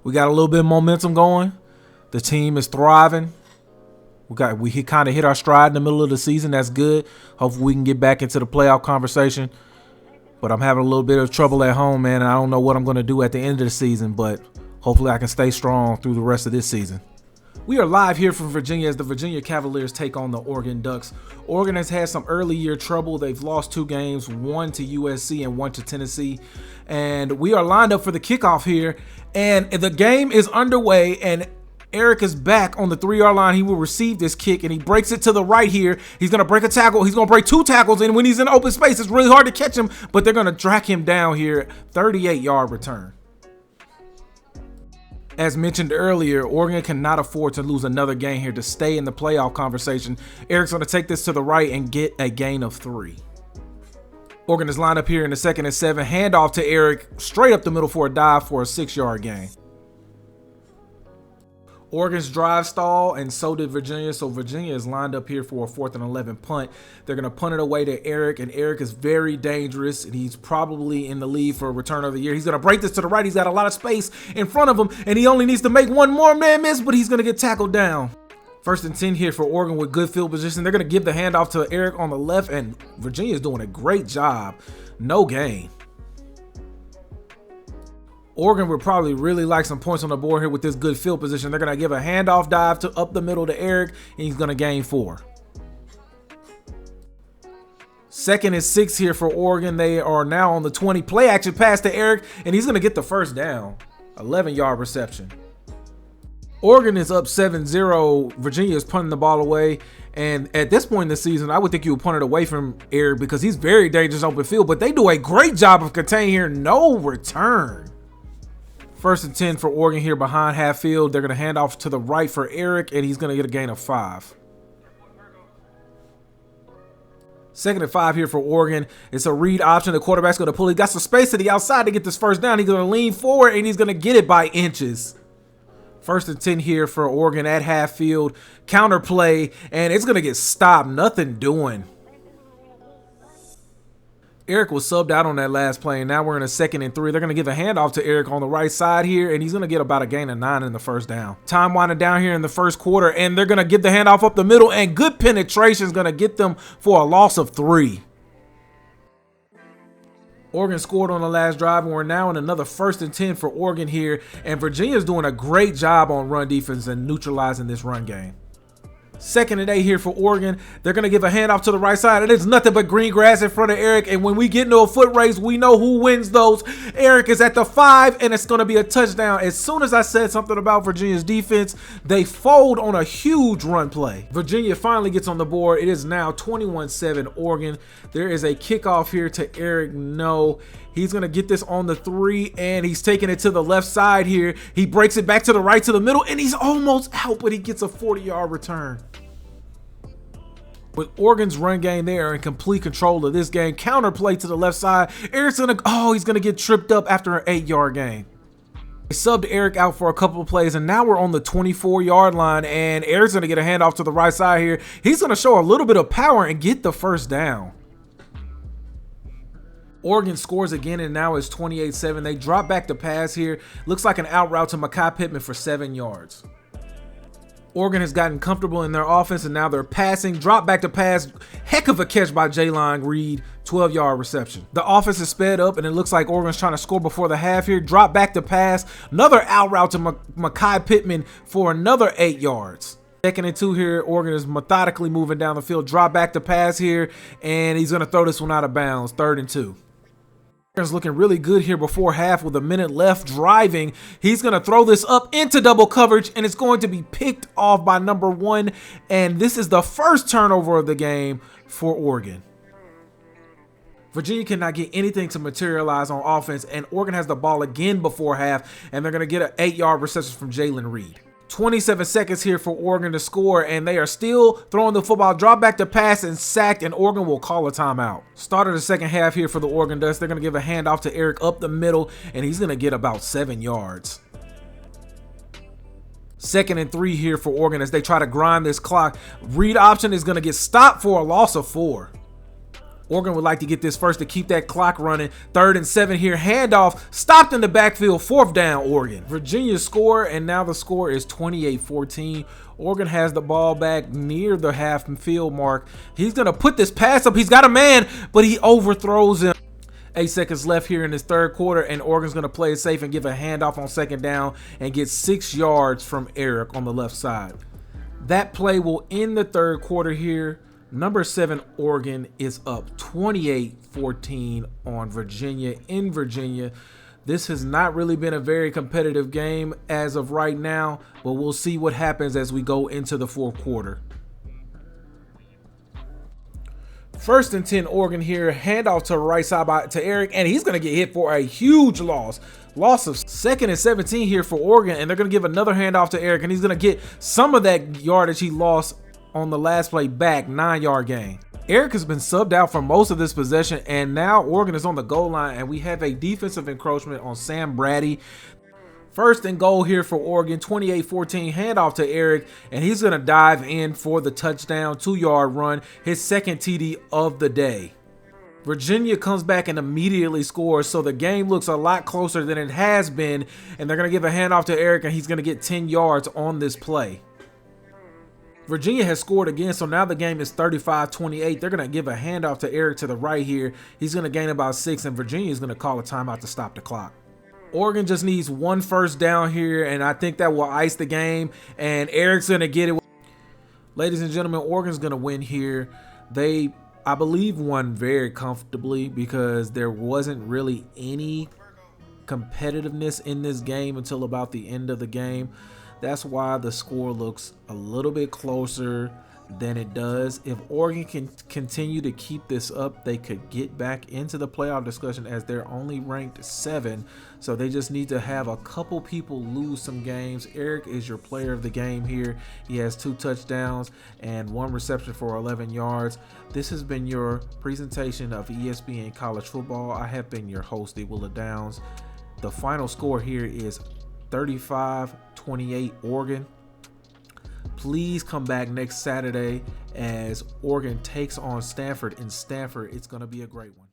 We got a little bit of momentum going. The team is thriving. We kind of hit our stride in the middle of the season. That's good. Hopefully we can get back into the playoff conversation. But I'm having a little bit of trouble at home, man. And I don't know what I'm going to do at the end of the season, but hopefully I can stay strong through the rest of this season. We are live here from Virginia as the Virginia Cavaliers take on the Oregon Ducks. Oregon has had some early year trouble. They've lost 2 games, one to USC and one to Tennessee. And we are lined up for the kickoff here. And the game is underway, and Eric is back on the 3-yard line. He will receive this kick, and he breaks it to the right here. He's going to break a tackle. He's going to break 2 tackles, and when he's in open space, it's really hard to catch him, but they're going to track him down here. 38-yard return. As mentioned earlier, Oregon cannot afford to lose another game here to stay in the playoff conversation. Eric's going to take this to the right and get a gain of 3. Oregon is lined up here in the 2nd and 7. Handoff to Eric, straight up the middle for a dive for a 6-yard gain. Oregon's drive stall, and so did Virginia. So Virginia is lined up here for a 4th and 11 punt. They're going to punt it away to Eric, and Eric is very dangerous, and he's probably in the lead for return of the year. He's going to break this to the right. He's got a lot of space in front of him, and he only needs to make one more man miss, but he's going to get tackled down. 1st and 10 here for Oregon with good field position. They're going to give the handoff to Eric on the left, and Virginia is doing a great job. No gain. Oregon would probably really like some points on the board here with this good field position. They're going to give a handoff dive to up the middle to Eric, and he's going to gain 4. 2nd and 6 here for Oregon. They are now on the 20. Play action pass to Eric, and he's going to get the first down. 11-yard reception. Oregon is up 7-0. Virginia is punting the ball away. And at this point in the season, I would think you would punt it away from Eric because he's very dangerous open field. But they do a great job of containing here. No return. 1st and 10 for Oregon here behind half field. They're going to hand off to the right for Eric, and he's going to get a gain of 5. 2nd and 5 here for Oregon. It's a read option. The quarterback's going to pull. He got some space to the outside to get this first down. He's going to lean forward, and he's going to get it by inches. 1st and 10 here for Oregon at half field. Counter play, and it's going to get stopped. Nothing doing. Eric was subbed out on that last play, and now we're in a 2nd and 3. They're going to give a handoff to Eric on the right side here, and he's going to get about a gain of 9 in the first down. Time winding down here in the first quarter, and they're going to give the handoff up the middle, and good penetration is going to get them for a loss of 3. Oregon scored on the last drive, and we're now in another 1st and 10 for Oregon here, and Virginia's doing a great job on run defense and neutralizing this run game. 2nd and 8 here for Oregon. They're going to give a handoff to the right side, and it's nothing but green grass in front of Eric, and when we get into a foot race, we know who wins those. Eric is at the 5, and it's going to be a touchdown. As soon as I said something about Virginia's defense, they fold on a huge run play. Virginia finally gets on the board. It is now 21-7 Oregon. There is a kickoff here to Eric. No. He's going to get this on the 3, and he's taking it to the left side here. He breaks it back to the right to the middle, and he's almost out, but he gets a 40-yard return. With Oregon's run game, they are in complete control of this game. Counter play to the left side. Eric's going to, he's going to get tripped up after an 8-yard gain. They subbed Eric out for a couple of plays, and now we're on the 24-yard line, and Eric's going to get a handoff to the right side here. He's going to show a little bit of power and get the first down. Oregon scores again, and now it's 28-7. They drop back to pass here. Looks like an out route to Mekhi Pittman for 7 yards. Oregon has gotten comfortable in their offense, and now they're passing. Drop back to pass. Heck of a catch by Jalen Reed. 12-yard reception. The offense is sped up, and it looks like Oregon's trying to score before the half here. Drop back to pass. Another out route to Mekhi Pittman for another 8 yards. 2nd and 2 here. Oregon is methodically moving down the field. Drop back to pass here, and he's going to throw this one out of bounds. 3rd and 2. Oregon's looking really good here before half with a minute left driving. He's going to throw this up into double coverage, and it's going to be picked off by number 1. And this is the first turnover of the game for Oregon. Virginia cannot get anything to materialize on offense, and Oregon has the ball again before half, and they're going to get an 8-yard reception from Jalen Reed. 27 seconds here for Oregon to score, and they are still throwing the football. Drop back to pass and sacked, and Oregon will call a timeout. Start of the second half here for the Oregon Ducks. They're going to give a handoff to Eric up the middle, and he's going to get about 7 yards. 2nd and 3 here for Oregon as they try to grind this clock. Read option is going to get stopped for a loss of 4. Oregon would like to get this first to keep that clock running. 3rd and 7 here. Handoff stopped in the backfield. 4th down, Oregon. Virginia score, and now the score is 28-14. Oregon has the ball back near the half field mark. He's going to put this pass up. He's got a man, but he overthrows him. 8 seconds left here in this 3rd quarter, and Oregon's going to play it safe and give a handoff on 2nd down and get 6 yards from Eric on the left side. That play will end the 3rd quarter here. Number 7 Oregon is up 28-14 on Virginia in Virginia. This has not really been a very competitive game as of right now, but we'll see what happens as we go into the 4th quarter. 1st and 10 Oregon here. Handoff to the right side to Eric, and he's going to get hit for a huge loss. Loss of 2nd and 17 here for Oregon, and they're going to give another handoff to Eric, and he's going to get some of that yardage he lost on the last play back. 9-yard gain. Eric has been subbed out for most of this possession, and now Oregon is on the goal line, and we have a defensive encroachment on Sam Brady. 1st and goal here for Oregon. 28-14 handoff to Eric, and he's going to dive in for the touchdown. 2-yard run, his 2nd TD of the day. Virginia comes back and immediately scores, so the game looks a lot closer than it has been, and they're going to give a handoff to Eric, and he's going to get 10 yards on this play. Virginia has scored again, so now the game is 35-28. They're going to give a handoff to Eric to the right here. He's going to gain about 6, and Virginia is going to call a timeout to stop the clock. Oregon just needs 1 first down here, and I think that will ice the game, and Eric's going to get it. Ladies and gentlemen, Oregon's going to win here. They, I believe, won very comfortably because there wasn't really any competitiveness in this game until about the end of the game. That's why the score looks a little bit closer than it does. If Oregon can continue to keep this up, they could get back into the playoff discussion as they're only ranked 7. So they just need to have a couple people lose some games. Eric is your player of the game here. He has 2 touchdowns and 1 reception for 11 yards. This has been your presentation of ESPN College Football. I have been your host, TheWilOfDowns. The final score here is 35-28 Oregon. Please come back next Saturday as Oregon takes on Stanford. In Stanford, it's going to be a great one.